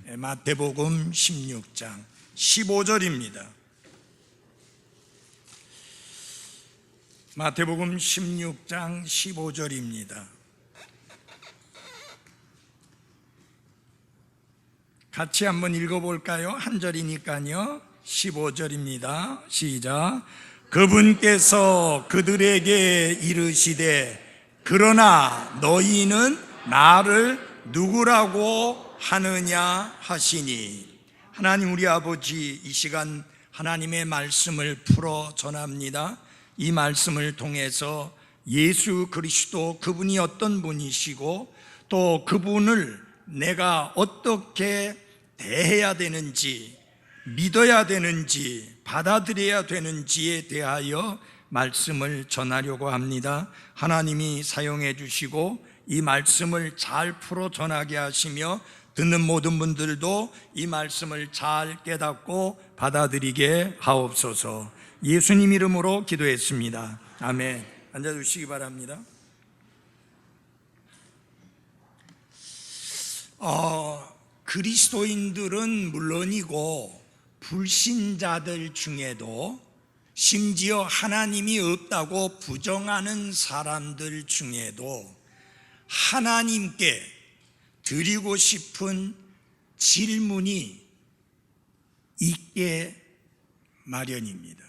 마태복음 16장 15절입니다. 마태복음 16장 15절입니다. 같이 한번 읽어볼까요? 한 절이니까요. 15절입니다. 시작. 그분께서 그들에게 이르시되 그러나 너희는 나를 누구라고 하느냐 하시니. 하나님 우리 아버지, 이 시간 하나님의 말씀을 풀어 전합니다. 이 말씀을 통해서 예수 그리스도, 그분이 어떤 분이시고 또 그분을 내가 어떻게 대해야 되는지, 믿어야 되는지, 받아들여야 되는지에 대하여 말씀을 전하려고 합니다. 하나님이 사용해 주시고 이 말씀을 잘 풀어 전하게 하시며 듣는 모든 분들도 이 말씀을 잘 깨닫고 받아들이게 하옵소서. 예수님 이름으로 기도했습니다. 아멘. 앉아주시기 바랍니다. 그리스도인들은 물론이고 불신자들 중에도 심지어 하나님이 없다고 부정하는 사람들 중에도 하나님께 드리고 싶은 질문이 있게 마련입니다.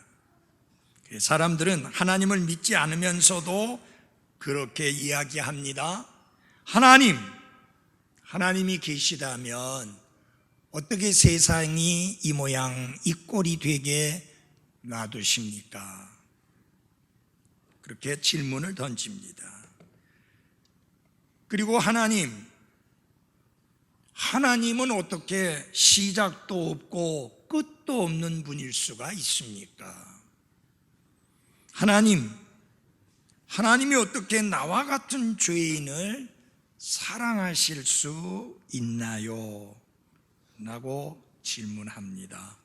사람들은 하나님을 믿지 않으면서도 그렇게 이야기합니다. 하나님이 계시다면 어떻게 세상이 이 모양 이 꼴이 되게 놔두십니까? 그렇게 질문을 던집니다. 그리고 하나님은 어떻게 시작도 없고 끝도 없는 분일 수가 있습니까? 하나님이 어떻게 나와 같은 죄인을 사랑하실 수 있나요? 라고 질문합니다.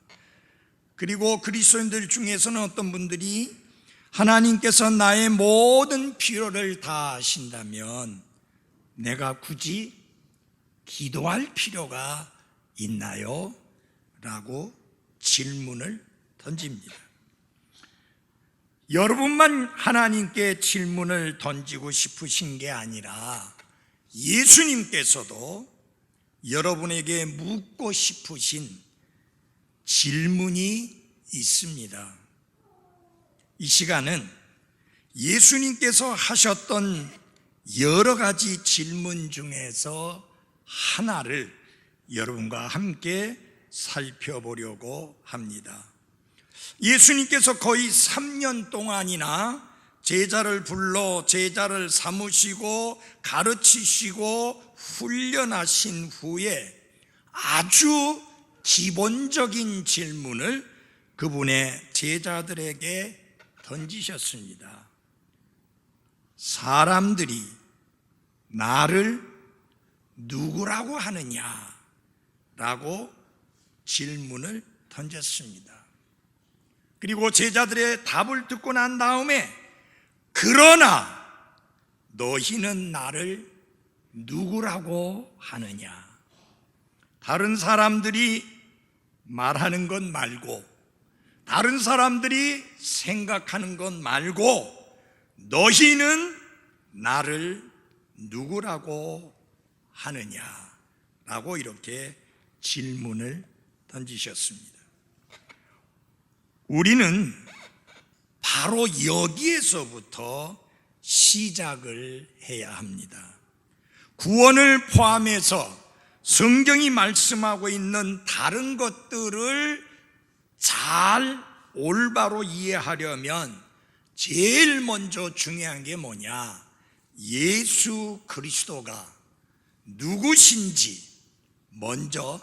그리고 그리스도인들 중에서는 어떤 분들이 하나님께서 나의 모든 필요를 다 아신다면 내가 굳이 기도할 필요가 있나요? 라고 질문을 던집니다. 여러분만 하나님께 질문을 던지고 싶으신 게 아니라 예수님께서도 여러분에게 묻고 싶으신 질문이 있습니다. 이 시간은 예수님께서 하셨던 여러 가지 질문 중에서 하나를 여러분과 함께 살펴보려고 합니다. 예수님께서 거의 3년 동안이나 제자를 불러 제자를 삼으시고 가르치시고 훈련하신 후에 아주 기본적인 질문을 그분의 제자들에게 던지셨습니다. 사람들이 나를 누구라고 하느냐라고 질문을 던졌습니다. 그리고 제자들의 답을 듣고 난 다음에 그러나 너희는 나를 누구라고 하느냐? 다른 사람들이 말하는 것 말고, 다른 사람들이 생각하는 것 말고 너희는 나를 누구라고 하느냐라고 이렇게 질문을 던지셨습니다. 우리는 바로 여기에서부터 시작을 해야 합니다. 구원을 포함해서 성경이 말씀하고 있는 다른 것들을 잘 올바로 이해하려면 제일 먼저 중요한 게 뭐냐? 예수 그리스도가 누구신지 먼저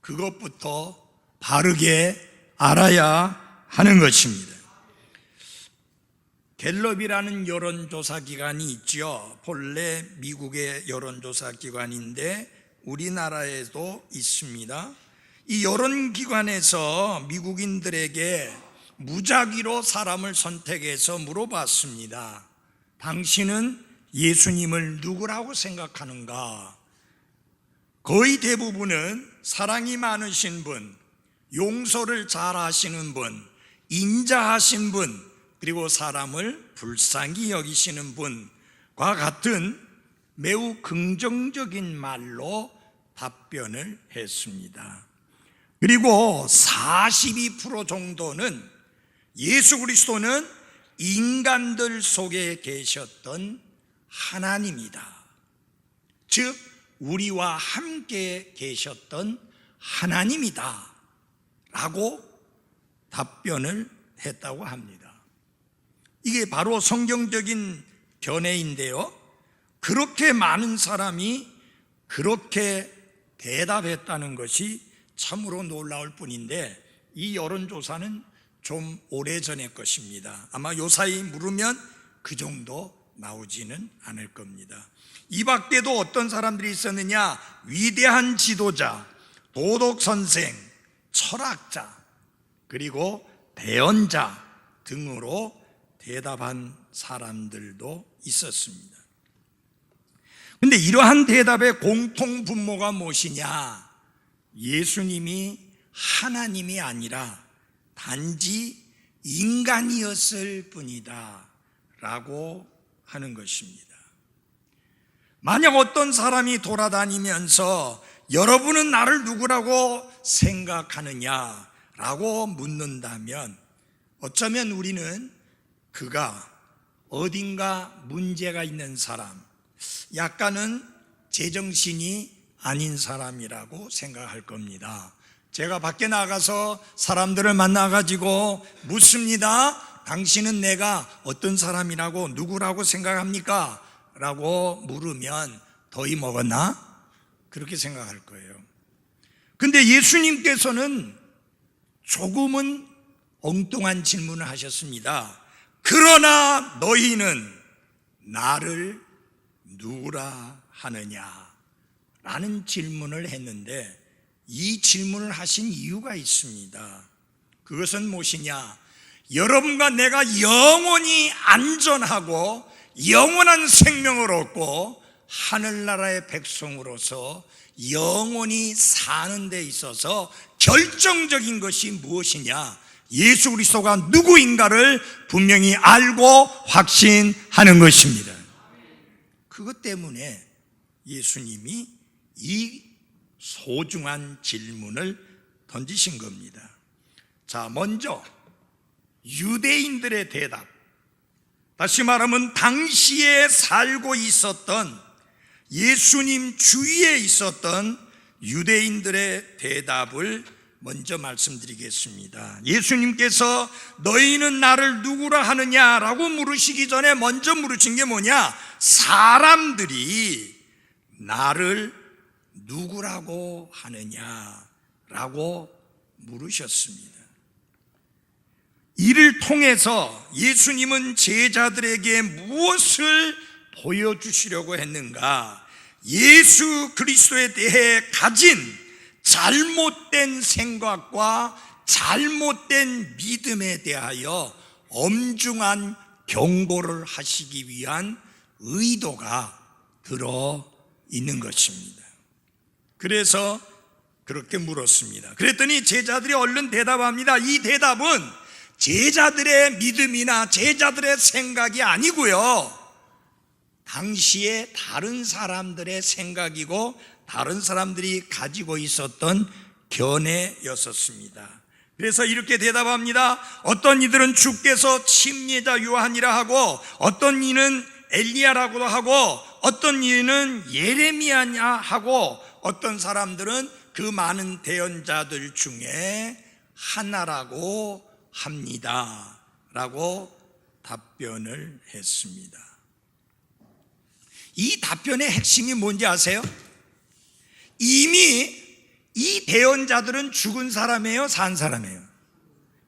그것부터 바르게 알아야 하는 것입니다. 갤럽이라는 여론조사 기관이 있죠. 본래 미국의 여론조사 기관인데 우리나라에도 있습니다. 이 여론기관에서 미국인들에게 무작위로 사람을 선택해서 물어봤습니다. 당신은 예수님을 누구라고 생각하는가? 거의 대부분은 사랑이 많으신 분, 용서를 잘 하시는 분, 인자하신 분, 그리고 사람을 불쌍히 여기시는 분과 같은 매우 긍정적인 말로 답변을 했습니다. 그리고 42% 정도는 예수 그리스도는 인간들 속에 계셨던 하나님이다. 즉 우리와 함께 계셨던 하나님이다 라고 답변을 했다고 합니다. 이게 바로 성경적인 견해인데요, 그렇게 많은 사람이 그렇게 대답했다는 것이 참으로 놀라울 뿐인데, 이 여론조사는 좀 오래전의 것입니다. 아마 요사이 물으면 그 정도 나오지는 않을 겁니다. 이 밖에도 어떤 사람들이 있었느냐? 위대한 지도자, 도덕선생, 철학자, 그리고 대언자 등으로 대답한 사람들도 있었습니다. 그런데 이러한 대답의 공통 분모가 무엇이냐? 예수님이 하나님이 아니라 단지 인간이었을 뿐이다 라고 하는 것입니다. 만약 어떤 사람이 돌아다니면서 여러분은 나를 누구라고 생각하느냐 라고 묻는다면, 어쩌면 우리는 그가 어딘가 문제가 있는 사람, 약간은 제정신이 아닌 사람이라고 생각할 겁니다. 제가 밖에 나가서 사람들을 만나가지고 묻습니다. 당신은 내가 어떤 사람이라고, 누구라고 생각합니까? 라고 물으면 더위 먹었나? 그렇게 생각할 거예요. 근데 예수님께서는 조금은 엉뚱한 질문을 하셨습니다. 그러나 너희는 나를 누구라 하느냐? 라는 질문을 했는데, 이 질문을 하신 이유가 있습니다. 그것은 무엇이냐? 여러분과 내가 영원히 안전하고 영원한 생명을 얻고 하늘나라의 백성으로서 영원히 사는 데 있어서 결정적인 것이 무엇이냐? 예수 그리스도가 누구인가를 분명히 알고 확신하는 것입니다. 그것 때문에 예수님이 이 소중한 질문을 던지신 겁니다. 자, 먼저 유대인들의 대답, 다시 말하면 당시에 살고 있었던 예수님 주위에 있었던 유대인들의 대답을 먼저 말씀드리겠습니다. 예수님께서 너희는 나를 누구라 하느냐라고 물으시기 전에 먼저 물으신 게 뭐냐? 사람들이 나를 누구라고 하느냐라고 물으셨습니다. 이를 통해서 예수님은 제자들에게 무엇을 보여주시려고 했는가? 예수 그리스도에 대해 가진 잘못된 생각과 잘못된 믿음에 대하여 엄중한 경고를 하시기 위한 의도가 들어 있는 것입니다. 그래서 그렇게 물었습니다. 그랬더니 제자들이 얼른 대답합니다. 이 대답은 제자들의 믿음이나 제자들의 생각이 아니고요, 당시에 다른 사람들의 생각이고 다른 사람들이 가지고 있었던 견해였었습니다. 그래서 이렇게 대답합니다. 어떤 이들은 주께서 침례자 요한이라 하고, 어떤 이는 엘리야라고도 하고, 어떤 이는 예레미야냐 하고, 어떤 사람들은 그 많은 대언자들 중에 하나라고 합니다 라고 답변을 했습니다. 이 답변의 핵심이 뭔지 아세요? 이미 이 대언자들은 죽은 사람이에요? 산 사람이에요?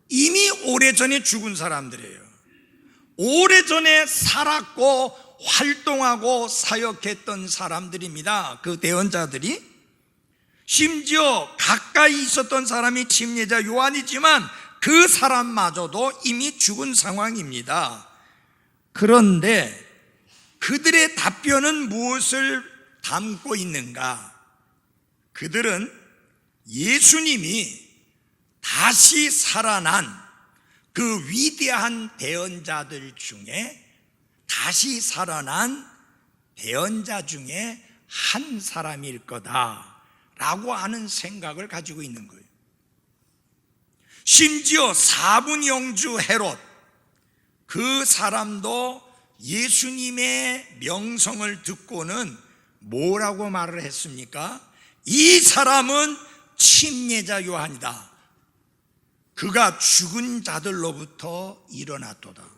이미 오래전에 죽은 사람들이에요. 오래전에 살았고 활동하고 사역했던 사람들입니다. 그 대언자들이. 심지어 가까이 있었던 사람이 침례자 요한이지만 그 사람마저도 이미 죽은 상황입니다. 그런데 그들의 답변은 무엇을 담고 있는가? 그들은 예수님이 다시 살아난 그 위대한 대언자들 중에 다시 살아난 대언자 중에 한 사람일 거다라고 하는 생각을 가지고 있는 거예요. 심지어 사분영주 헤롯, 그 사람도 예수님의 명성을 듣고는 뭐라고 말을 했습니까? 이 사람은 침례자 요한이다. 그가 죽은 자들로부터 일어났도다.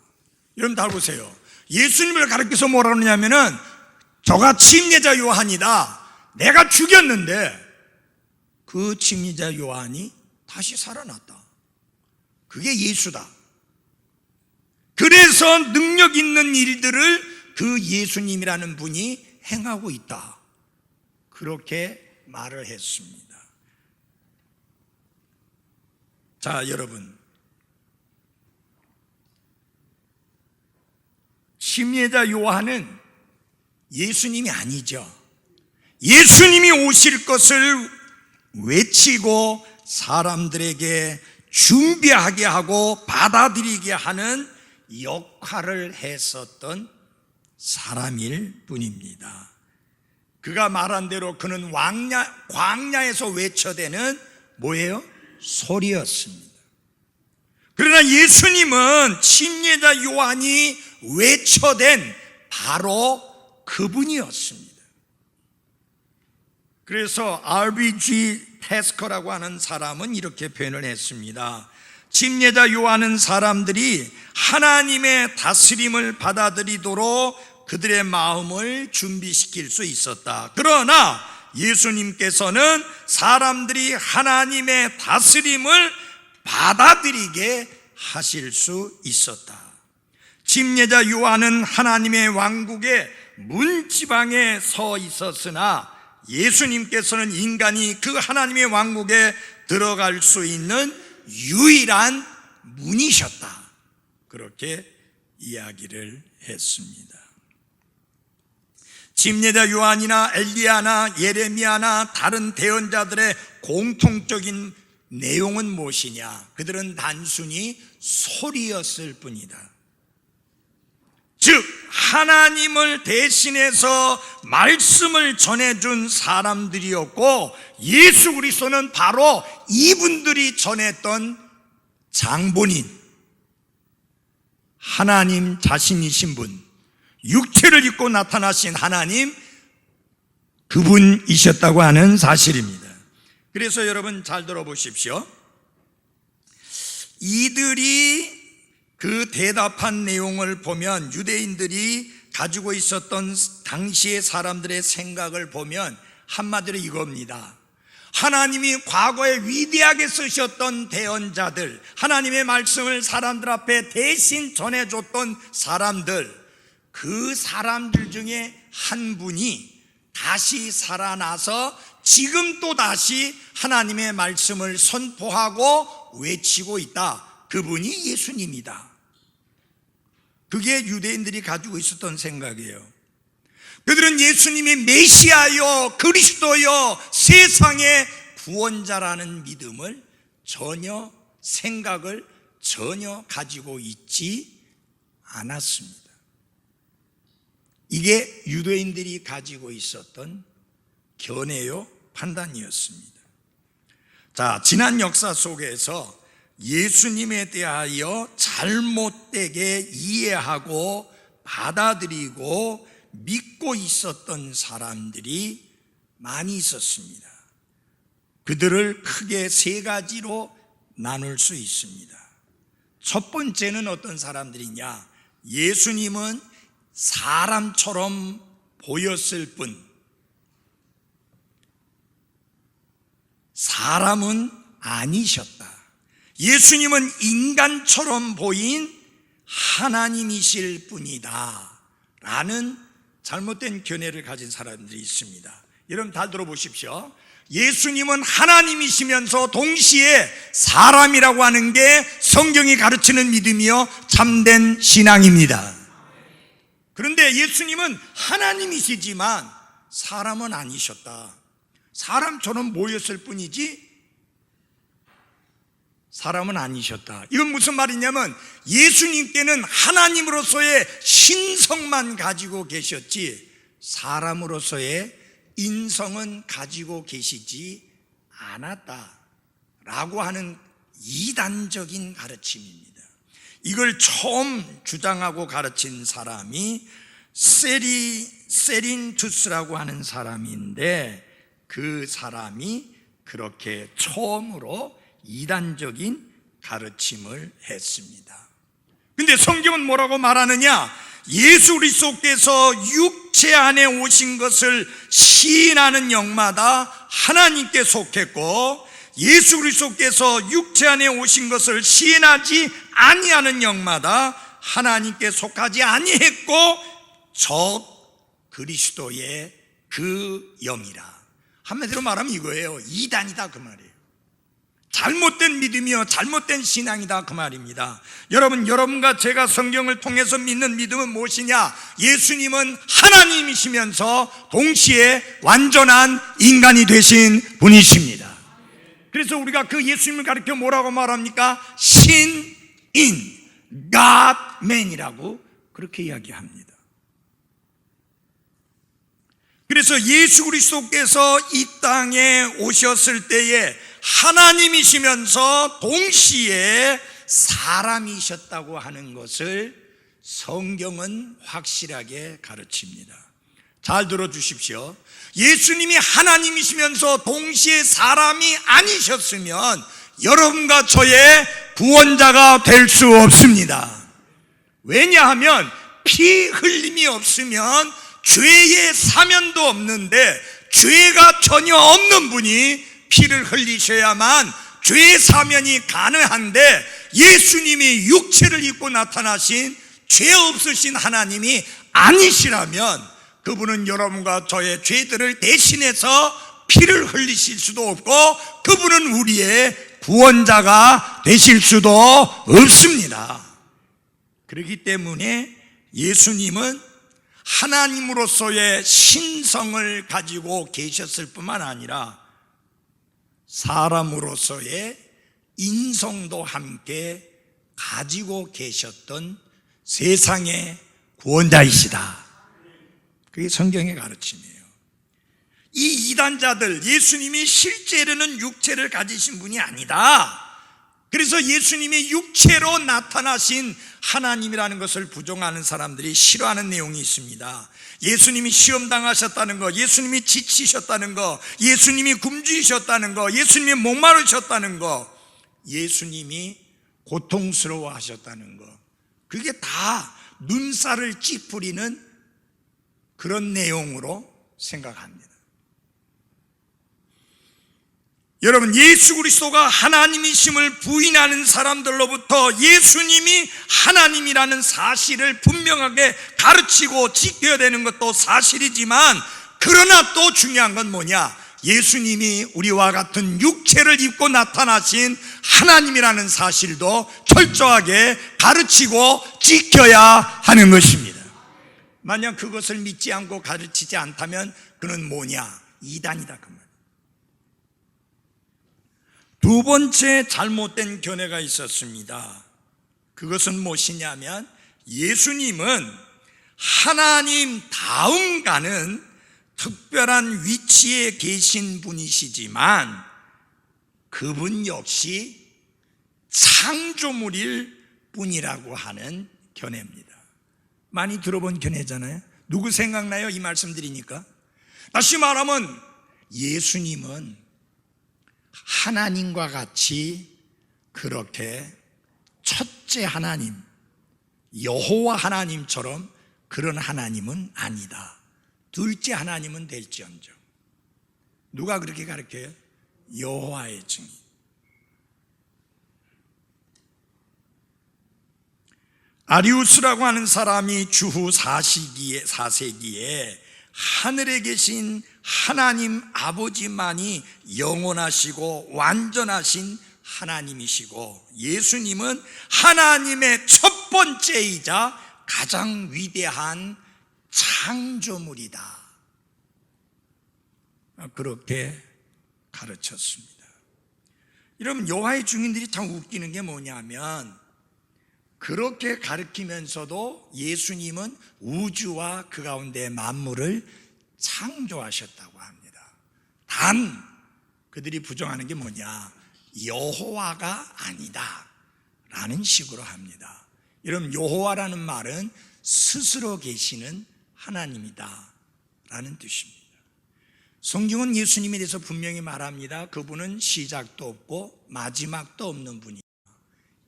여러분 다 보세요. 예수님을 가르쳐서 뭐라 그러냐면은 저가 침례자 요한이다. 내가 죽였는데 그 침례자 요한이 다시 살아났다. 그게 예수다. 그래서 능력 있는 일들을 그 예수님이라는 분이 행하고 있다. 그렇게 말을 했습니다. 자, 여러분, 침례자 요한은 예수님이 아니죠. 예수님이 오실 것을 외치고 사람들에게 준비하게 하고 받아들이게 하는 역할을 했었던 사람일 뿐입니다. 그가 말한 대로 그는 광야에서 외쳐대는 뭐예요? 소리였습니다. 그러나 예수님은 침례자 요한이 외쳐댄 바로 그분이었습니다. 그래서 RBG 테스커라고 하는 사람은 이렇게 표현을 했습니다. 침례자 요한은 사람들이 하나님의 다스림을 받아들이도록 그들의 마음을 준비시킬 수 있었다. 그러나 예수님께서는 사람들이 하나님의 다스림을 받아들이게 하실 수 있었다. 침례자 요한은 하나님의 왕국의 문지방에 서 있었으나 예수님께서는 인간이 그 하나님의 왕국에 들어갈 수 있는 유일한 문이셨다. 그렇게 이야기를 했습니다. 침례자 요한이나 엘리야나 예레미야나 다른 대언자들의 공통적인 내용은 무엇이냐? 그들은 단순히 소리였을 뿐이다. 즉 하나님을 대신해서 말씀을 전해준 사람들이었고, 예수 그리스도는 바로 이분들이 전했던 장본인, 하나님 자신이신 분, 육체를 입고 나타나신 하나님, 그분이셨다고 하는 사실입니다. 그래서 여러분 잘 들어보십시오. 이들이 그 대답한 내용을 보면, 유대인들이 가지고 있었던 당시의 사람들의 생각을 보면 한마디로 이겁니다. 하나님이 과거에 위대하게 쓰셨던 대언자들, 하나님의 말씀을 사람들 앞에 대신 전해줬던 사람들, 그 사람들 중에 한 분이 다시 살아나서 지금 또 다시 하나님의 말씀을 선포하고 외치고 있다. 그분이 예수님이다. 그게 유대인들이 가지고 있었던 생각이에요. 그들은 예수님이 메시아요, 그리스도요, 세상의 구원자라는 믿음을 전혀, 생각을 전혀 가지고 있지 않았습니다. 이게 유대인들이 가지고 있었던 견해요, 판단이었습니다. 자, 지난 역사 속에서 예수님에 대하여 잘못되게 이해하고 받아들이고 믿고 있었던 사람들이 많이 있었습니다. 그들을 크게 세 가지로 나눌 수 있습니다. 첫 번째는 어떤 사람들이냐? 예수님은 사람처럼 보였을 뿐, 사람은 아니셨다. 예수님은 인간처럼 보인 하나님이실 뿐이다 라는 잘못된 견해를 가진 사람들이 있습니다. 여러분 다 들어보십시오. 예수님은 하나님이시면서 동시에 사람이라고 하는 게 성경이 가르치는 믿음이요, 참된 신앙입니다. 그런데 예수님은 하나님이시지만 사람은 아니셨다. 사람처럼 보였을 뿐이지 사람은 아니셨다. 이건 무슨 말이냐면 예수님께는 하나님으로서의 신성만 가지고 계셨지 사람으로서의 인성은 가지고 계시지 않았다라고 하는 이단적인 가르침입니다. 이걸 처음 주장하고 가르친 사람이 세린투스라고 하는 사람인데 그 사람이 그렇게 처음으로 이단적인 가르침을 했습니다. 근데 성경은 뭐라고 말하느냐? 예수 그리스도께서 육체 안에 오신 것을 시인하는 영마다 하나님께 속했고 예수 그리스도께서 육체 안에 오신 것을 시인하지 아니하는 영마다 하나님께 속하지 아니했고 저 그리스도의 그 영이라. 한마디로 말하면 이거예요. 이단이다 그 말이에요. 잘못된 믿음이요 잘못된 신앙이다 그 말입니다. 여러분과 제가 성경을 통해서 믿는 믿음은 무엇이냐? 예수님은 하나님이시면서 동시에 완전한 인간이 되신 분이십니다. 그래서 우리가 그 예수님을 가리켜 뭐라고 말합니까? 신인, Godman이라고 그렇게 이야기합니다. 그래서 예수 그리스도께서 이 땅에 오셨을 때에 하나님이시면서 동시에 사람이셨다고 하는 것을 성경은 확실하게 가르칩니다. 잘 들어주십시오. 예수님이 하나님이시면서 동시에 사람이 아니셨으면 여러분과 저의 구원자가 될 수 없습니다. 왜냐하면 피 흘림이 없으면 죄의 사면도 없는데 죄가 전혀 없는 분이 피를 흘리셔야만 죄의 사면이 가능한데 예수님이 육체를 입고 나타나신 죄 없으신 하나님이 아니시라면 그분은 여러분과 저의 죄들을 대신해서 피를 흘리실 수도 없고 그분은 우리의 구원자가 되실 수도 없습니다. 그렇기 때문에 예수님은 하나님으로서의 신성을 가지고 계셨을 뿐만 아니라 사람으로서의 인성도 함께 가지고 계셨던 세상의 구원자이시다. 그게 성경의 가르침이에요. 이 이단자들 예수님이 실제로는 육체를 가지신 분이 아니다. 그래서 예수님이 육체로 나타나신 하나님이라는 것을 부정하는 사람들이 싫어하는 내용이 있습니다. 예수님이 시험당하셨다는 거, 예수님이 지치셨다는 거, 예수님이 굶주리셨다는 거, 예수님이 목마르셨다는 거, 예수님이 고통스러워하셨다는 거, 그게 다 눈살을 찌푸리는 그런 내용으로 생각합니다. 여러분, 예수 그리스도가 하나님이심을 부인하는 사람들로부터 예수님이 하나님이라는 사실을 분명하게 가르치고 지켜야 되는 것도 사실이지만, 그러나 또 중요한 건 뭐냐? 예수님이 우리와 같은 육체를 입고 나타나신 하나님이라는 사실도 철저하게 가르치고 지켜야 하는 것입니다. 만약 그것을 믿지 않고 가르치지 않다면 그는 뭐냐? 이단이다 그 말. 두 번째 잘못된 견해가 있었습니다. 그것은 무엇이냐면 예수님은 하나님 다음 가는 특별한 위치에 계신 분이시지만 그분 역시 창조물일 뿐이라고 하는 견해입니다. 많이 들어본 견해잖아요. 누구 생각나요? 이 말씀 드리니까. 다시 말하면 예수님은 하나님과 같이 그렇게 첫째 하나님, 여호와 하나님처럼 그런 하나님은 아니다. 둘째 하나님은 될지언정. 누가 그렇게 가르쳐요? 여호와의 증인. 아리우스라고 하는 사람이 주후 4세기에 하늘에 계신 하나님 아버지만이 영원하시고 완전하신 하나님이시고 예수님은 하나님의 첫 번째이자 가장 위대한 창조물이다. 그렇게 가르쳤습니다. 여러분, 여호와의 증인들이 참 웃기는 게 뭐냐면 그렇게 가르치면서도 예수님은 우주와 그 가운데 만물을 창조하셨다고 합니다. 단 그들이 부정하는 게 뭐냐? 여호와가 아니다 라는 식으로 합니다. 여러분, 여호와라는 말은 스스로 계시는 하나님이다 라는 뜻입니다. 성경은 예수님에 대해서 분명히 말합니다. 그분은 시작도 없고 마지막도 없는 분이다,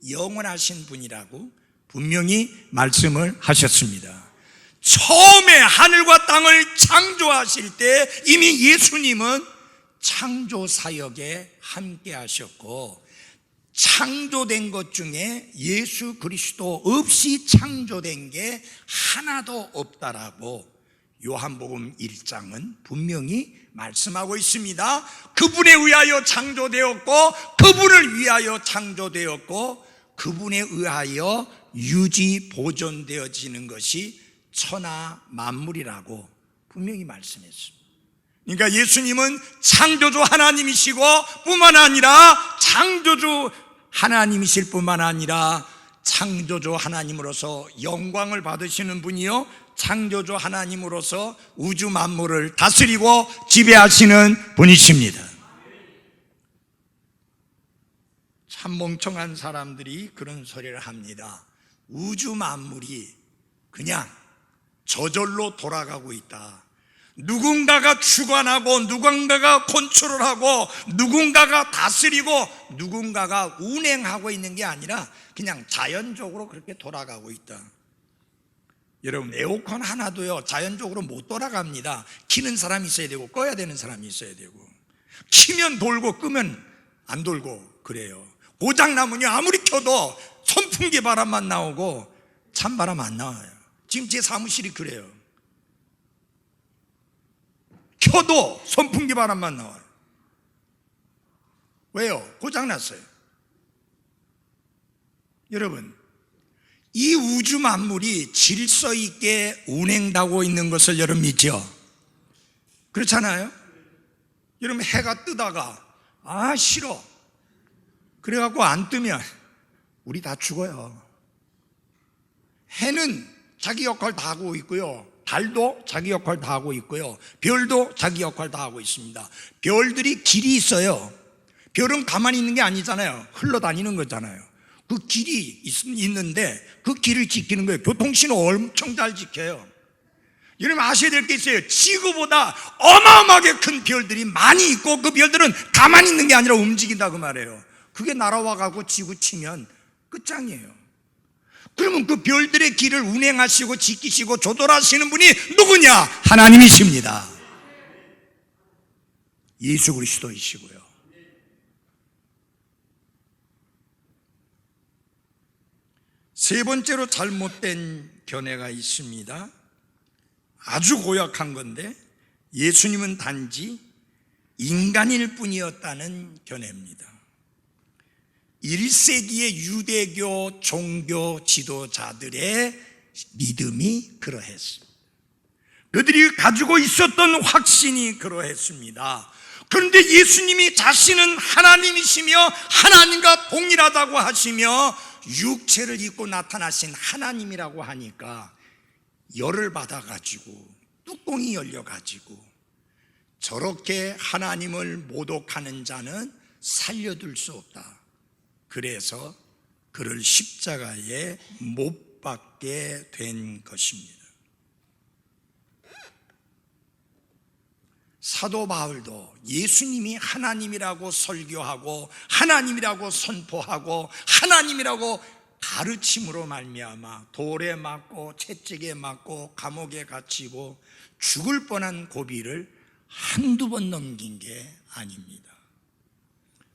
영원하신 분이라고 분명히 말씀을 하셨습니다. 처음에 하늘과 땅을 창조하실 때 이미 예수님은 창조 사역에 함께 하셨고, 창조된 것 중에 예수 그리스도 없이 창조된 게 하나도 없다라고 요한복음 1장은 분명히 말씀하고 있습니다. 그분에 의하여 창조되었고, 그분을 위하여 창조되었고, 그분에 의하여 유지 보존되어지는 것이 천하 만물이라고 분명히 말씀했습니다. 그러니까 예수님은 창조주 하나님이시고 뿐만 아니라 창조주 하나님이실 뿐만 아니라 창조주 하나님으로서 영광을 받으시는 분이요, 창조주 하나님으로서 우주 만물을 다스리고 지배하시는 분이십니다. 참 멍청한 사람들이 그런 소리를 합니다. 우주 만물이 그냥 저절로 돌아가고 있다. 누군가가 주관하고 누군가가 컨트롤하고 누군가가 다스리고 누군가가 운행하고 있는 게 아니라 그냥 자연적으로 그렇게 돌아가고 있다. 여러분, 에어컨 하나도요 자연적으로 못 돌아갑니다. 키는 사람이 있어야 되고 꺼야 되는 사람이 있어야 되고, 키면 돌고 끄면 안 돌고 그래요. 고장나면요 아무리 켜도 선풍기 바람만 나오고 찬바람 안 나와요. 지금 제 사무실이 그래요. 켜도 선풍기 바람만 나와요. 왜요? 고장났어요. 여러분, 이 우주 만물이 질서 있게 운행되고 있는 것을 여러분 믿죠? 그렇잖아요? 여러분, 해가 뜨다가 싫어 그래갖고 안 뜨면 우리 다 죽어요. 해는 자기 역할 다 하고 있고요, 달도 자기 역할 다 하고 있고요, 별도 자기 역할 다 하고 있습니다. 별들이 길이 있어요. 별은 가만히 있는 게 아니잖아요. 흘러다니는 거잖아요. 그 길이 있는데 그 길을 지키는 거예요. 교통신호 엄청 잘 지켜요. 여러분 아셔야 될 게 있어요. 지구보다 어마어마하게 큰 별들이 많이 있고 그 별들은 가만히 있는 게 아니라 움직인다 그 말이에요. 그게 날아와가고 지구 치면 끝장이에요. 그러면 그 별들의 길을 운행하시고 지키시고 조절하시는 분이 누구냐? 하나님이십니다. 예수 그리스도이시고요. 세 번째로 잘못된 견해가 있습니다. 아주 고약한 건데 예수님은 단지 인간일 뿐이었다는 견해입니다. 1세기의 유대교 종교 지도자들의 믿음이 그러했습니다. 그들이 가지고 있었던 확신이 그러했습니다. 그런데 예수님이 자신은 하나님이시며 하나님과 동일하다고 하시며 육체를 입고 나타나신 하나님이라고 하니까 열을 받아가지고 뚜껑이 열려가지고 저렇게 하나님을 모독하는 자는 살려둘 수 없다. 그래서 그를 십자가에 못 박게 된 것입니다. 사도 바울도 예수님이 하나님이라고 설교하고 하나님이라고 선포하고 하나님이라고 가르침으로 말미암아 돌에 맞고 채찍에 맞고 감옥에 갇히고 죽을 뻔한 고비를 한두 번 넘긴 게 아닙니다.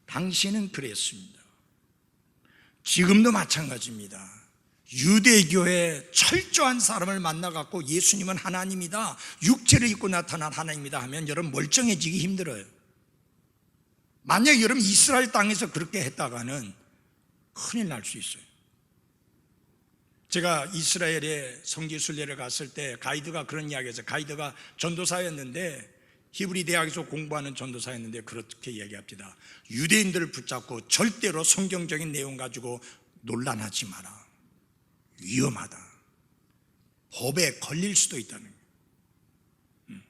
당시는 그랬습니다. 지금도 마찬가지입니다. 유대교의 철저한 사람을 만나갖고 예수님은 하나님이다, 육체를 입고 나타난 하나님이다 하면 여러분 멀쩡해지기 힘들어요. 만약 여러분 이스라엘 땅에서 그렇게 했다가는 큰일 날 수 있어요. 제가 이스라엘에 선교순례를 갔을 때 가이드가 그런 이야기했어요. 가이드가 전도사였는데 히브리 대학에서 공부하는 전도사였는데 그렇게 얘기합니다. 유대인들을 붙잡고 절대로 성경적인 내용 가지고 논란하지 마라. 위험하다. 법에 걸릴 수도 있다는 거예요.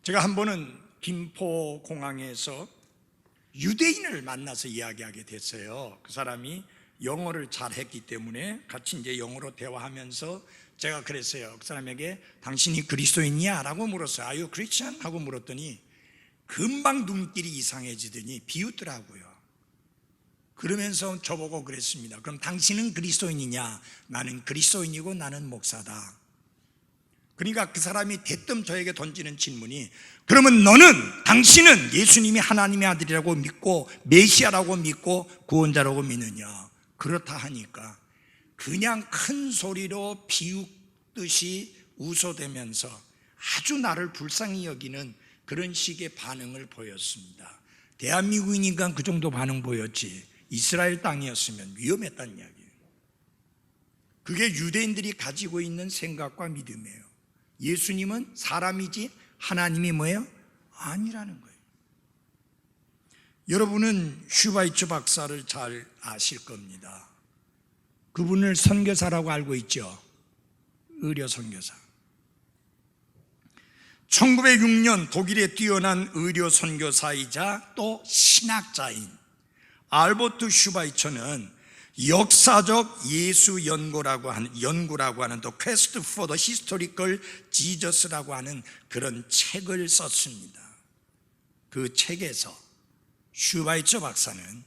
제가 한 번은 김포공항에서 유대인을 만나서 이야기하게 됐어요. 그 사람이 영어를 잘했기 때문에 같이 이제 영어로 대화하면서 제가 그랬어요. 그 사람에게 당신이 그리스도인이야? 라고 물었어요. Are you Christian? 하고 물었더니 금방 눈길이 이상해지더니 비웃더라고요. 그러면서 저보고 그랬습니다. 그럼 당신은 그리스도인이냐? 나는 그리스도인이고 나는 목사다. 그러니까 그 사람이 대뜸 저에게 던지는 질문이, 그러면 당신은 예수님이 하나님의 아들이라고 믿고 메시아라고 믿고 구원자라고 믿느냐? 그렇다 하니까 그냥 큰 소리로 비웃듯이 웃어대면서 아주 나를 불쌍히 여기는 그런 식의 반응을 보였습니다. 대한민국이니까 그 정도 반응 보였지, 이스라엘 땅이었으면 위험했다는 이야기예요. 그게 유대인들이 가지고 있는 생각과 믿음이에요. 예수님은 사람이지 하나님이 뭐예요? 아니라는 거예요. 여러분은 슈바이처 박사를 잘 아실 겁니다. 그분을 선교사라고 알고 있죠. 의료 선교사. 1906년 독일의 뛰어난 의료 선교사이자 또 신학자인 알버트 슈바이처는 역사적 예수 연구라고 하는 또 Quest for the Historical Jesus라고 하는 그런 책을 썼습니다. 그 책에서 슈바이처 박사는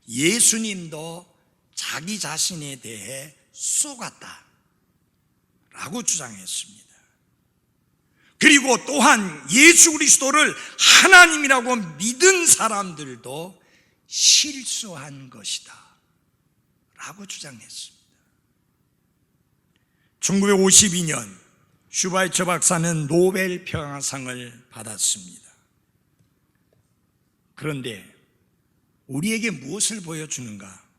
예수님도 자기 자신에 대해 속았다 라고 주장했습니다. 그리고 또한 예수 그리스도를 하나님이라고 믿은 사람들도 실수한 것이다 라고 주장했습니다. 1952년 슈바이처 박사는 노벨 평화상을 받았습니다. 그런데 우리에게 무엇을 보여주는가?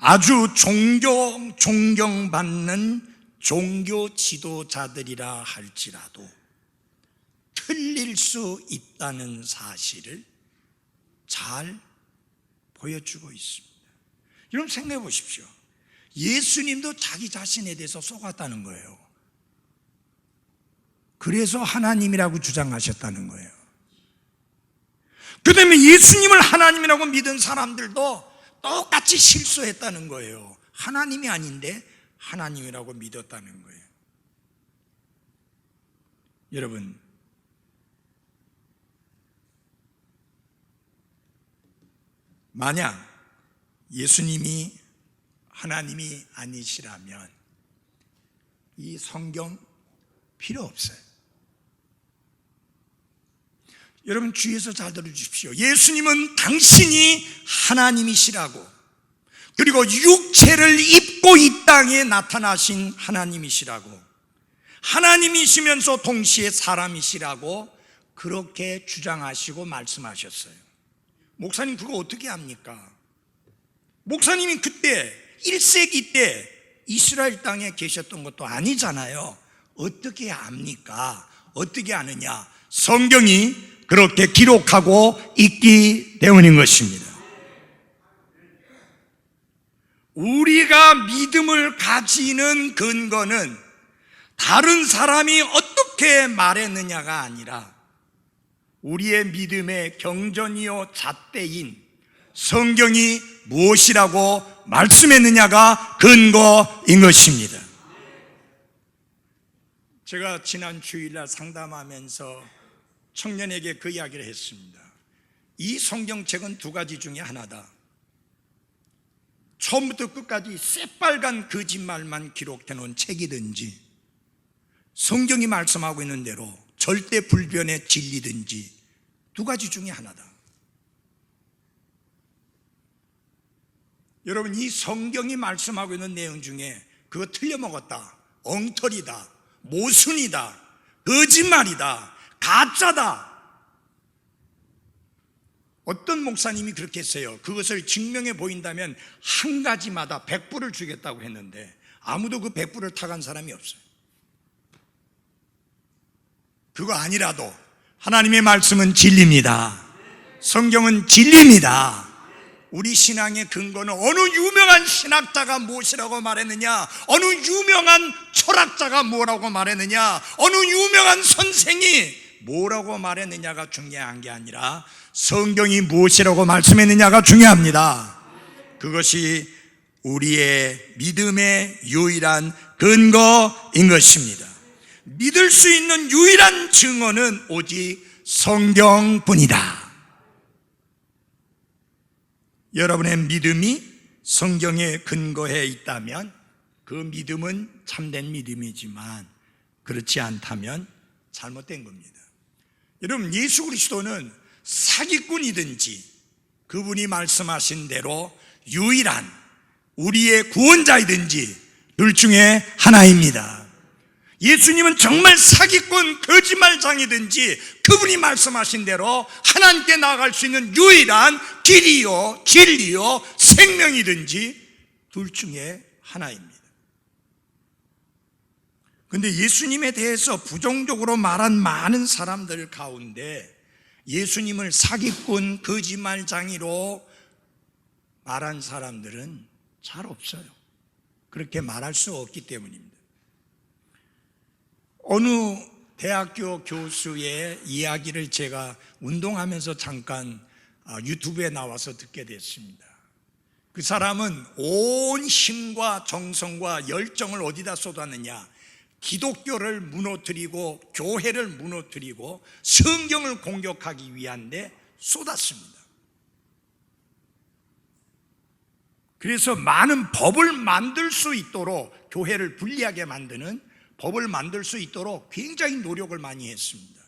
아주 존경받는 종교 지도자들이라 할지라도 틀릴 수 있다는 사실을 잘 보여주고 있습니다. 여러분 생각해 보십시오. 예수님도 자기 자신에 대해서 속았다는 거예요. 그래서 하나님이라고 주장하셨다는 거예요. 그 다음에 예수님을 하나님이라고 믿은 사람들도 똑같이 실수했다는 거예요. 하나님이 아닌데 하나님이라고 믿었다는 거예요. 여러분, 만약 예수님이 하나님이 아니시라면 이 성경 필요 없어요. 여러분 주의해서 잘 들어주십시오. 예수님은 당신이 하나님이시라고, 그리고 육체를 입고 이 땅에 나타나신 하나님이시라고, 하나님이시면서 동시에 사람이시라고 그렇게 주장하시고 말씀하셨어요. 목사님 그거 어떻게 합니까? 목사님이 그때 1세기 때 이스라엘 땅에 계셨던 것도 아니잖아요. 어떻게 압니까? 어떻게 아느냐? 성경이 그렇게 기록하고 있기 때문인 것입니다. 우리가 믿음을 가지는 근거는 다른 사람이 어떻게 말했느냐가 아니라 우리의 믿음의 경전이요 잣대인 성경이 무엇이라고 말씀했느냐가 근거인 것입니다. 제가 지난 주일날 상담하면서 청년에게 그 이야기를 했습니다. 이 성경책은 두 가지 중에 하나다. 처음부터 끝까지 새빨간 거짓말만 기록해 놓은 책이든지 성경이 말씀하고 있는 대로 절대 불변의 진리든지 두 가지 중에 하나다. 여러분 이 성경이 말씀하고 있는 내용 중에 그거 틀려먹었다, 엉터리다, 모순이다, 거짓말이다, 가짜다, 어떤 목사님이 그렇게 했어요. 그것을 증명해 보인다면 한 가지마다 100불을 주겠다고 했는데 아무도 그 100불을 타간 사람이 없어요. 그거 아니라도 하나님의 말씀은 진리입니다. 성경은 진리입니다. 우리 신앙의 근거는 어느 유명한 신학자가 무엇이라고 말했느냐, 어느 유명한 철학자가 뭐라고 말했느냐, 어느 유명한 선생이 뭐라고 말했느냐가 중요한 게 아니라 성경이 무엇이라고 말씀했느냐가 중요합니다. 그것이 우리의 믿음의 유일한 근거인 것입니다. 믿을 수 있는 유일한 증거는 오직 성경뿐이다. 여러분의 믿음이 성경에 근거해 있다면 그 믿음은 참된 믿음이지만 그렇지 않다면 잘못된 겁니다. 여러분, 예수 그리스도는 사기꾼이든지 그분이 말씀하신 대로 유일한 우리의 구원자이든지 둘 중에 하나입니다. 예수님은 정말 사기꾼 거짓말장이든지 그분이 말씀하신 대로 하나님께 나아갈 수 있는 유일한 길이요 진리요 생명이든지 둘 중에 하나입니다. 그런데 예수님에 대해서 부정적으로 말한 많은 사람들 가운데 예수님을 사기꾼 거짓말장이로 말한 사람들은 잘 없어요. 그렇게 말할 수 없기 때문입니다. 어느 대학교 교수의 이야기를 제가 운동하면서 잠깐 유튜브에 나와서 듣게 됐습니다. 그 사람은 온 힘과 정성과 열정을 어디다 쏟았느냐, 기독교를 무너뜨리고 교회를 무너뜨리고 성경을 공격하기 위한 데 쏟았습니다. 그래서 많은 법을 만들 수 있도록, 교회를 불리하게 만드는 법을 만들 수 있도록 굉장히 노력을 많이 했습니다.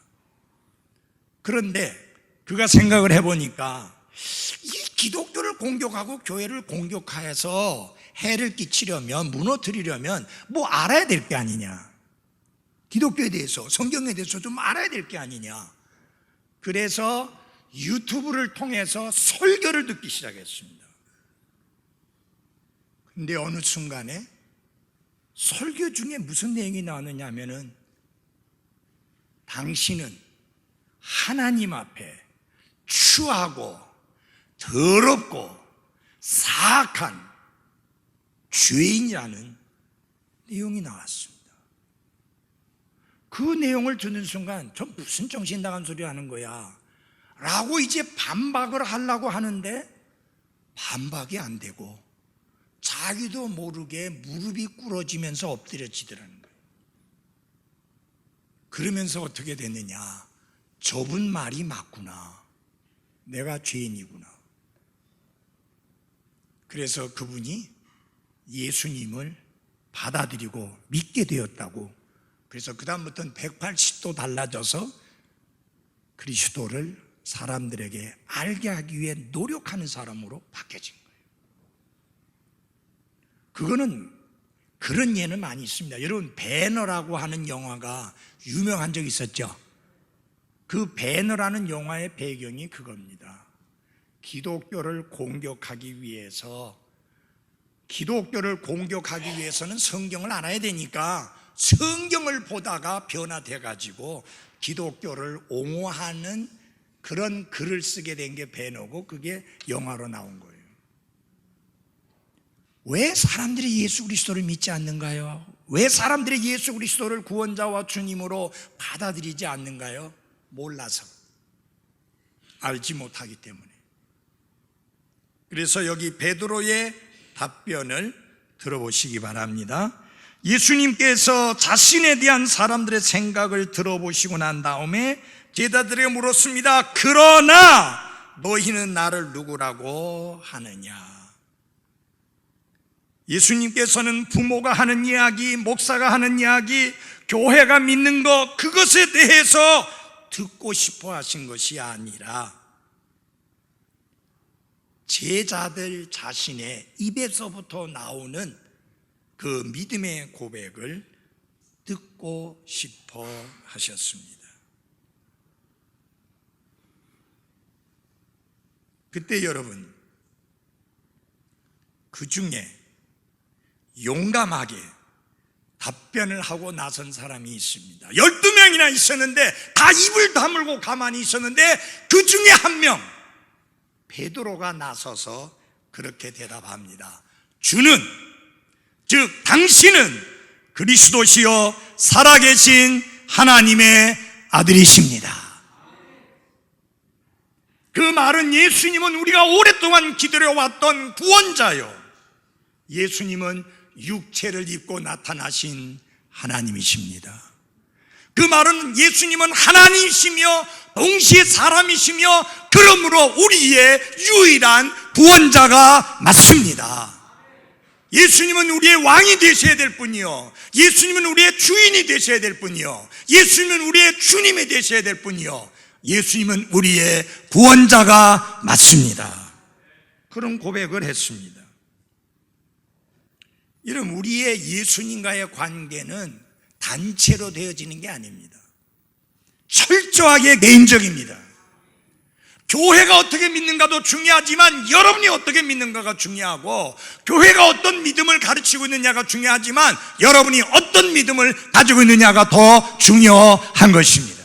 그런데 그가 생각을 해보니까 이 기독교를 공격하고 교회를 공격해서 해를 끼치려면, 무너뜨리려면 뭐 알아야 될 게 아니냐, 기독교에 대해서, 성경에 대해서 좀 알아야 될 게 아니냐. 그래서 유튜브를 통해서 설교를 듣기 시작했습니다. 근데 어느 순간에 설교 중에 무슨 내용이 나오느냐 하면은, 당신은 하나님 앞에 추하고 더럽고 사악한 죄인이라는 내용이 나왔습니다. 그 내용을 듣는 순간 저 무슨 정신 나간 소리 하는 거야 라고 이제 반박을 하려고 하는데 반박이 안 되고 자기도 모르게 무릎이 꿇어지면서 엎드려지더라는 거예요. 그러면서 어떻게 됐느냐, 저분 말이 맞구나, 내가 죄인이구나. 그래서 그분이 예수님을 받아들이고 믿게 되었다고. 그래서 그 다음부터는 180도 달라져서 그리스도를 사람들에게 알게 하기 위해 노력하는 사람으로 바뀌어진 거예요. 그거는 그런 예는 많이 있습니다. 여러분, 배너라고 하는 영화가 유명한 적이 있었죠. 그 배너라는 영화의 배경이 그겁니다. 기독교를 공격하기 위해서는 성경을 알아야 되니까 성경을 보다가 변화돼 가지고 기독교를 옹호하는 그런 글을 쓰게 된 게 배너고, 그게 영화로 나온 거예요. 왜 사람들이 예수 그리스도를 믿지 않는가요? 왜 사람들이 예수 그리스도를 구원자와 주님으로 받아들이지 않는가요? 몰라서, 알지 못하기 때문에. 그래서 여기 베드로의 답변을 들어보시기 바랍니다. 예수님께서 자신에 대한 사람들의 생각을 들어보시고 난 다음에 제자들에게 물었습니다. 그러나 너희는 나를 누구라고 하느냐? 예수님께서는 부모가 하는 이야기, 목사가 하는 이야기, 교회가 믿는 것, 그것에 대해서 듣고 싶어 하신 것이 아니라 제자들 자신의 입에서부터 나오는 그 믿음의 고백을 듣고 싶어 하셨습니다. 그때 여러분, 그 중에 용감하게 답변을 하고 나선 사람이 있습니다. 12명이나 있었는데 다 입을 다물고 가만히 있었는데 그 중에 한 명, 베드로가 나서서 그렇게 대답합니다. 주는, 즉 당신은 그리스도시요 살아계신 하나님의 아들이십니다. 그 말은 예수님은 우리가 오랫동안 기다려왔던 구원자요, 예수님은 육체를 입고 나타나신 하나님이십니다. 그 말은 예수님은 하나님이시며 동시에 사람이시며 그러므로 우리의 유일한 구원자가 맞습니다. 예수님은 우리의 왕이 되셔야 될 뿐이요, 예수님은 우리의 주인이 되셔야 될 뿐이요, 예수님은 우리의 주님이 되셔야 될 뿐이요, 예수님은 우리의 구원자가 맞습니다. 그런 고백을 했습니다. 이런 우리의 예수님과의 관계는 단체로 되어지는 게 아닙니다. 철저하게 개인적입니다. 교회가 어떻게 믿는가도 중요하지만 여러분이 어떻게 믿는가가 중요하고, 교회가 어떤 믿음을 가르치고 있느냐가 중요하지만 여러분이 어떤 믿음을 가지고 있느냐가 더 중요한 것입니다.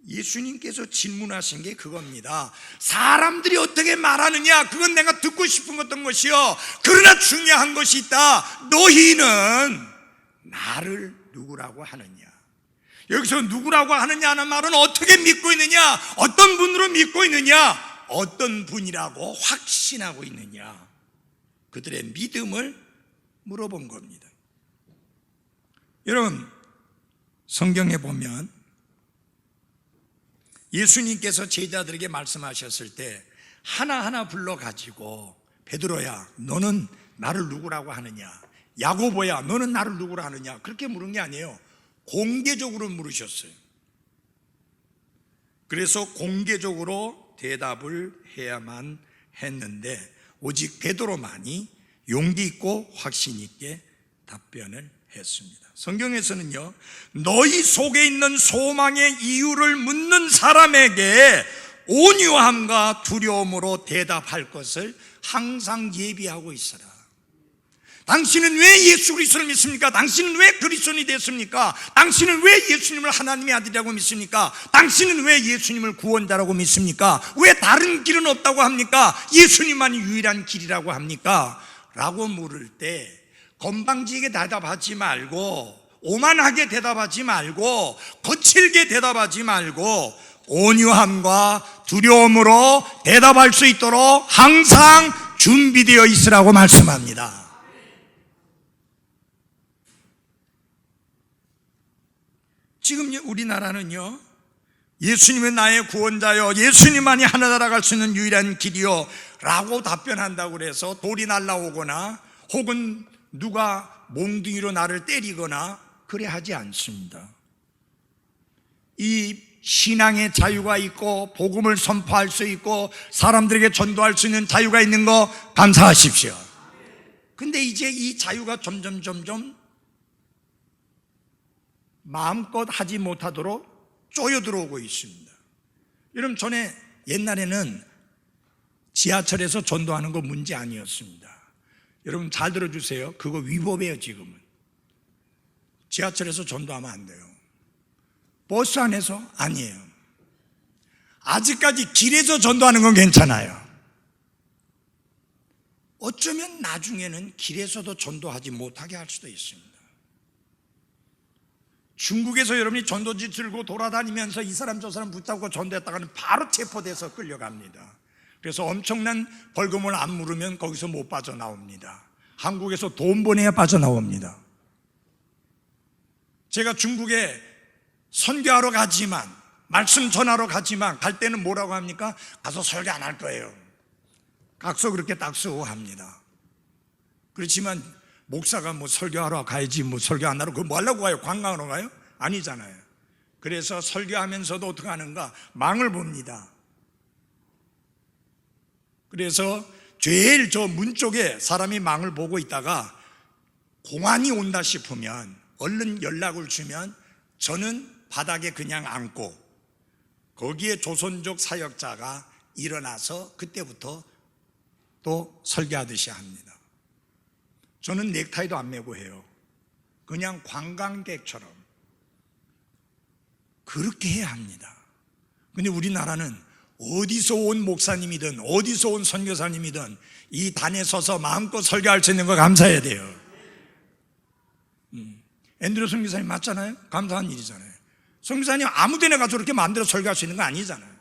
예수님께서 질문하신 게 그겁니다. 사람들이 어떻게 말하느냐, 그건 내가 듣고 싶은 어떤 것이요, 그러나 중요한 것이 있다. 너희는 나를 누구라고 하느냐. 여기서 누구라고 하느냐 하는 말은 어떻게 믿고 있느냐, 어떤 분으로 믿고 있느냐, 어떤 분이라고 확신하고 있느냐, 그들의 믿음을 물어본 겁니다. 여러분, 성경에 보면 예수님께서 제자들에게 말씀하셨을 때 하나하나 불러가지고, 베드로야 너는 나를 누구라고 하느냐, 야고보야 너는 나를 누구라 하느냐, 그렇게 물은 게 아니에요. 공개적으로 물으셨어요. 그래서 공개적으로 대답을 해야만 했는데 오직 베드로만이 용기 있고 확신 있게 답변을 했습니다. 성경에서는요, 너희 속에 있는 소망의 이유를 묻는 사람에게 온유함과 두려움으로 대답할 것을 항상 예비하고 있어라. 당신은 왜 예수 그리스도를 믿습니까? 당신은 왜 그리스도인이 됐습니까? 당신은 왜 예수님을 하나님의 아들이라고 믿습니까? 당신은 왜 예수님을 구원자라고 믿습니까? 왜 다른 길은 없다고 합니까? 예수님만이 유일한 길이라고 합니까? 라고 물을 때 건방지게 대답하지 말고, 오만하게 대답하지 말고, 거칠게 대답하지 말고 온유함과 두려움으로 대답할 수 있도록 항상 준비되어 있으라고 말씀합니다. 지금 우리나라는요, 예수님은 나의 구원자요, 예수님만이 하나나라 갈 수 있는 유일한 길이요 라고 답변한다고 해서 돌이 날라오거나 혹은 누가 몽둥이로 나를 때리거나 그래 하지 않습니다. 이 신앙의 자유가 있고 복음을 선포할 수 있고 사람들에게 전도할 수 있는 자유가 있는 거 감사하십시오. 근데 이제 이 자유가 점점 마음껏 하지 못하도록 쪼여들어오고 있습니다. 여러분, 전에 옛날에는 지하철에서 전도하는 거 문제 아니었습니다. 여러분 잘 들어주세요. 그거 위법이에요. 지금은 지하철에서 전도하면 안 돼요. 버스 안에서 아니에요. 아직까지 길에서 전도하는 건 괜찮아요. 어쩌면 나중에는 길에서도 전도하지 못하게 할 수도 있습니다. 중국에서 여러분이 전도지 들고 돌아다니면서 이 사람 저 사람 붙잡고 전도했다가는 바로 체포돼서 끌려갑니다. 그래서 엄청난 벌금을 안 물으면 거기서 못 빠져나옵니다. 한국에서 돈 보내야 빠져나옵니다. 제가 중국에 선교하러 가지만, 말씀 전하러 가지만 갈 때는 뭐라고 합니까? 가서 설교 안 할 거예요. 각서 그렇게 딱 쓰고 합니다. 그렇지만 목사가 뭐 설교하러 가야지 뭐 설교 안 하러, 그거 뭐 하려고 가요? 관광하러 가요? 아니잖아요. 그래서 설교하면서도 어떻게 하는가? 망을 봅니다. 그래서 제일 저 문 쪽에 사람이 망을 보고 있다가 공안이 온다 싶으면 얼른 연락을 주면 저는 바닥에 그냥 앉고 거기에 조선족 사역자가 일어나서 그때부터 또 설교하듯이 합니다. 저는 넥타이도 안 매고 해요. 그냥 관광객처럼 그렇게 해야 합니다. 근데 우리나라는 어디서 온 목사님이든 어디서 온 선교사님이든 이 단에 서서 마음껏 설교할 수 있는 거 감사해야 돼요. 앤드류 선교사님 맞잖아요? 감사한 일이잖아요. 선교사님 아무 데나 가서 그렇게 마음대로 설교할 수 있는 거 아니잖아요.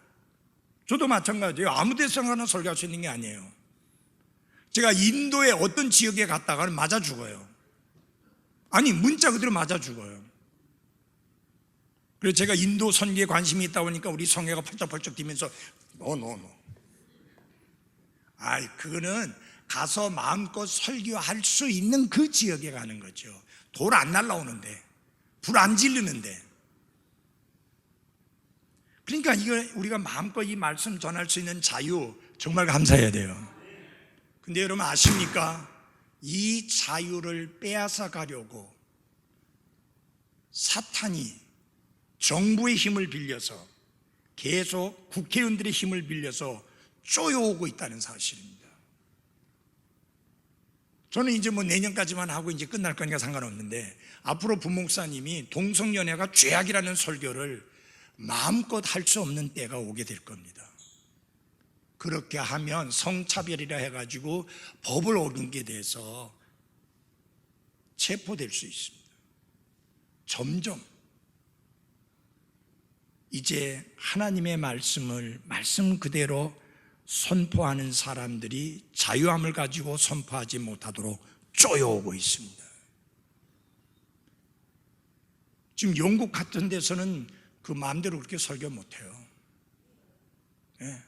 저도 마찬가지예요. 아무 데서나 설교할 수 있는 게 아니에요. 제가 인도의 어떤 지역에 갔다가는 맞아 죽어요. 아니 문자 그대로 맞아 죽어요. 그래서 제가 인도 선교에 관심이 있다 보니까 우리 성회가 펄쩍펄쩍 뛰면서 노. 그거는 가서 마음껏 설교할 수 있는 그 지역에 가는 거죠. 돌 안 날라오는데, 불 안 지르는데. 그러니까 이거 우리가 마음껏 이 말씀 전할 수 있는 자유 정말 감사해야 돼요. 근데 여러분 아십니까? 이 자유를 빼앗아 가려고 사탄이 정부의 힘을 빌려서 계속 국회의원들의 힘을 빌려서 쪼여오고 있다는 사실입니다. 저는 이제 내년까지만 하고 이제 끝날 거니까 상관없는데 앞으로 부목사님이 동성연애가 죄악이라는 설교를 마음껏 할 수 없는 때가 오게 될 겁니다. 그렇게 하면 성차별이라 해가지고 법을 어긴게 돼서 체포될 수 있습니다. 점점 이제 하나님의 말씀을 말씀 그대로 선포하는 사람들이 자유함을 가지고 선포하지 못하도록 쪼여오고 있습니다. 지금 영국 같은 데서는 그 마음대로 그렇게 설교 못해요. 네,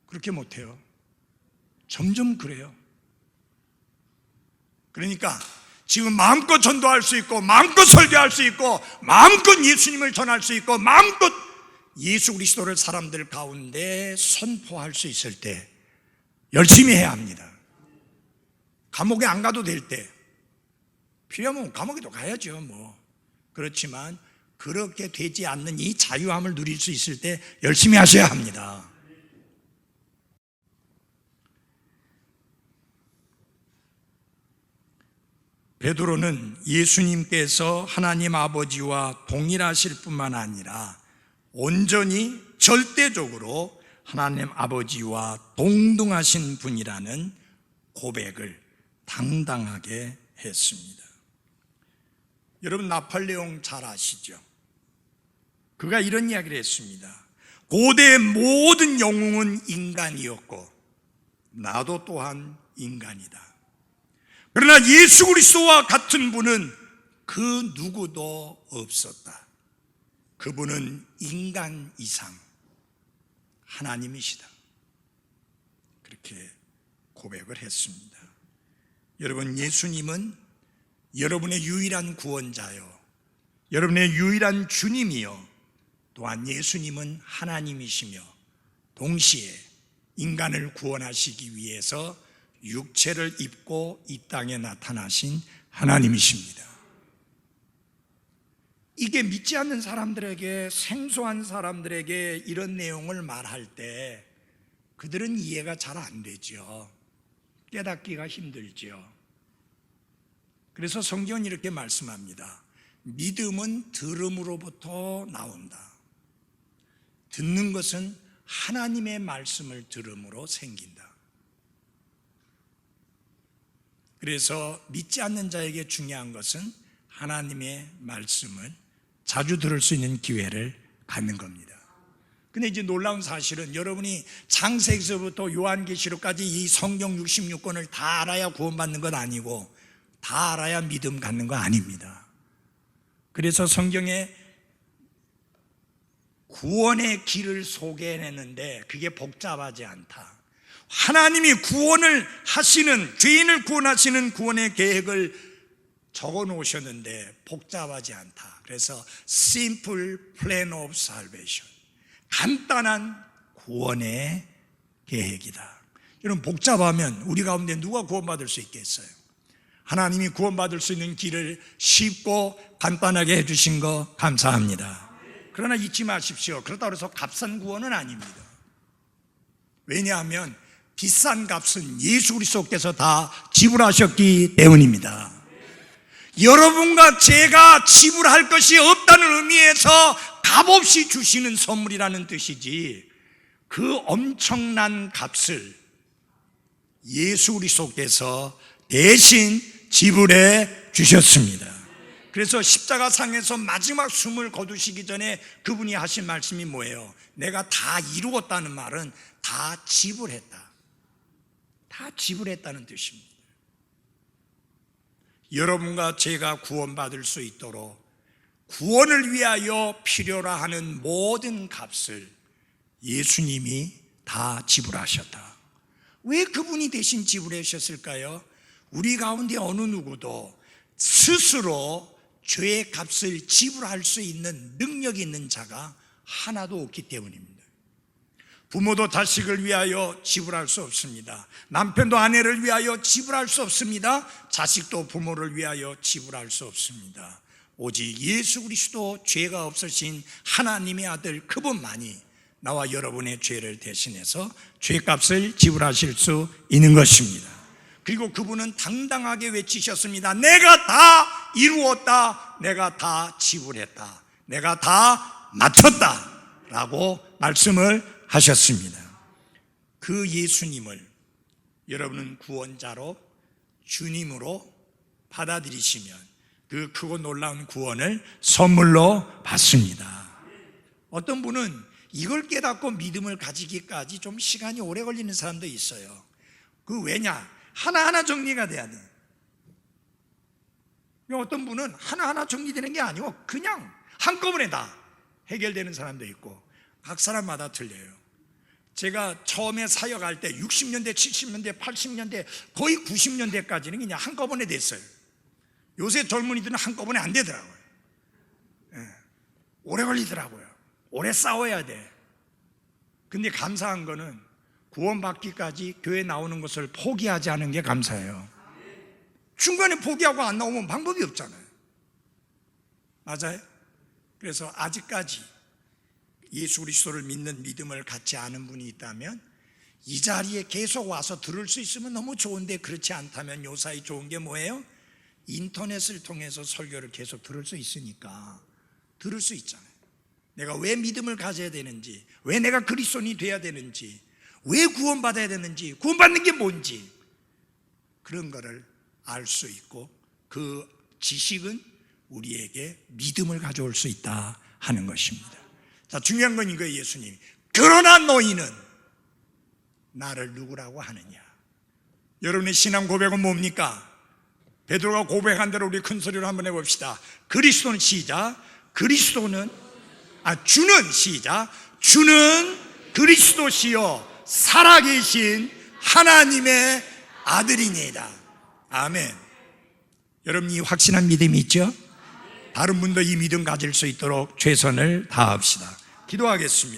그렇게 못해요. 점점 그래요. 그러니까 지금 마음껏 전도할 수 있고 마음껏 설교할 수 있고 마음껏 예수님을 전할 수 있고 마음껏 예수 그리스도를 사람들 가운데 선포할 수 있을 때 열심히 해야 합니다. 감옥에 안 가도 될 때 필요하면 감옥에도 가야죠. 그렇지만 그렇게 되지 않는 이 자유함을 누릴 수 있을 때 열심히 하셔야 합니다. 베드로는 예수님께서 하나님 아버지와 동일하실 뿐만 아니라 온전히 절대적으로 하나님 아버지와 동등하신 분이라는 고백을 당당하게 했습니다. 여러분 나폴레옹 잘 아시죠? 그가 이런 이야기를 했습니다. 고대의 모든 영웅은 인간이었고 나도 또한 인간이다. 그러나 예수 그리스도와 같은 분은 그 누구도 없었다. 그분은 인간 이상 하나님이시다. 그렇게 고백을 했습니다. 여러분 예수님은 여러분의 유일한 구원자요, 여러분의 유일한 주님이요, 또한 예수님은 하나님이시며 동시에 인간을 구원하시기 위해서 육체를 입고 이 땅에 나타나신 하나님이십니다. 이게 믿지 않는 사람들에게, 생소한 사람들에게 이런 내용을 말할 때 그들은 이해가 잘 안 되죠. 깨닫기가 힘들죠. 그래서 성경은 이렇게 말씀합니다. 믿음은 들음으로부터 나온다. 듣는 것은 하나님의 말씀을 들음으로 생긴다. 그래서 믿지 않는 자에게 중요한 것은 하나님의 말씀을 자주 들을 수 있는 기회를 갖는 겁니다. 근데 이제 놀라운 사실은 여러분이 창세기서부터 요한계시록까지 이 성경 66권을 다 알아야 구원받는 건 아니고 다 알아야 믿음 갖는 거 아닙니다. 그래서 성경에 구원의 길을 소개해내는데 그게 복잡하지 않다. 하나님이 구원을 하시는, 죄인을 구원하시는 구원의 계획을 적어 놓으셨는데 복잡하지 않다. 그래서 Simple Plan of Salvation, 간단한 구원의 계획이다. 여러분 복잡하면 우리 가운데 누가 구원받을 수 있겠어요? 하나님이 구원받을 수 있는 길을 쉽고 간단하게 해주신 거 감사합니다. 그러나 잊지 마십시오. 그렇다고 해서 값싼 구원은 아닙니다. 왜냐하면 비싼 값은 예수 그리스도께서 다 지불하셨기 때문입니다. 여러분과 제가 지불할 것이 없다는 의미에서 값없이 주시는 선물이라는 뜻이지, 그 엄청난 값을 예수 그리스도께서 대신 지불해 주셨습니다. 그래서 십자가상에서 마지막 숨을 거두시기 전에 그분이 하신 말씀이 뭐예요? 내가 다 이루었다는 말은 다 지불했다, 다 지불했다는 뜻입니다. 여러분과 제가 구원받을 수 있도록 구원을 위하여 필요로 하는 모든 값을 예수님이 다 지불하셨다. 왜 그분이 대신 지불하셨을까요? 우리 가운데 어느 누구도 스스로 죄의 값을 지불할 수 있는 능력이 있는 자가 하나도 없기 때문입니다. 부모도 자식을 위하여 지불할 수 없습니다. 남편도 아내를 위하여 지불할 수 없습니다. 자식도 부모를 위하여 지불할 수 없습니다. 오직 예수 그리스도 죄가 없으신 하나님의 아들 그분만이 나와 여러분의 죄를 대신해서 죄값을 지불하실 수 있는 것입니다. 그리고 그분은 당당하게 외치셨습니다. 내가 다 이루었다, 내가 다 지불했다, 내가 다 마쳤다 라고 말씀을 하셨습니다. 그 예수님을 여러분은 구원자로, 주님으로 받아들이시면 그 크고 놀라운 구원을 선물로 받습니다. 어떤 분은 이걸 깨닫고 믿음을 가지기까지 좀 시간이 오래 걸리는 사람도 있어요. 그 왜냐? 하나하나 정리가 돼야 돼. 어떤 분은 하나하나 정리되는 게 아니고 그냥 한꺼번에 다 해결되는 사람도 있고, 각 사람마다 틀려요. 제가 처음에 사역할 때 60년대, 70년대, 80년대, 거의 90년대까지는 그냥 한꺼번에 됐어요. 요새 젊은이들은 한꺼번에 안 되더라고요. 오래 걸리더라고요. 오래 싸워야 돼. 근데 감사한 거는 구원받기까지 교회 나오는 것을 포기하지 않은 게 감사해요. 중간에 포기하고 안 나오면 방법이 없잖아요. 맞아요? 그래서 아직까지 예수 그리스도를 믿는 믿음을 갖지 않은 분이 있다면 이 자리에 계속 와서 들을 수 있으면 너무 좋은데, 그렇지 않다면 요사이 좋은 게 뭐예요? 인터넷을 통해서 설교를 계속 들을 수 있으니까 들을 수 있잖아요. 내가 왜 믿음을 가져야 되는지, 왜 내가 그리스도인이 돼야 되는지, 왜 구원받아야 되는지, 구원받는 게 뭔지, 그런 거를 알 수 있고, 그 지식은 우리에게 믿음을 가져올 수 있다 하는 것입니다. 자, 중요한 건 이거예요. 예수님이 그러나 너희는 나를 누구라고 하느냐. 여러분의 신앙 고백은 뭡니까? 베드로가 고백한 대로 우리 큰 소리로 한번 해봅시다. 그리스도는 시작. 주는 시작. 주는 그리스도시요 살아계신 하나님의 아들이니이다. 아멘. 여러분, 이 확신한 믿음이 있죠? 다른 분도 이 믿음 가질 수 있도록 최선을 다합시다. 기도하겠습니다.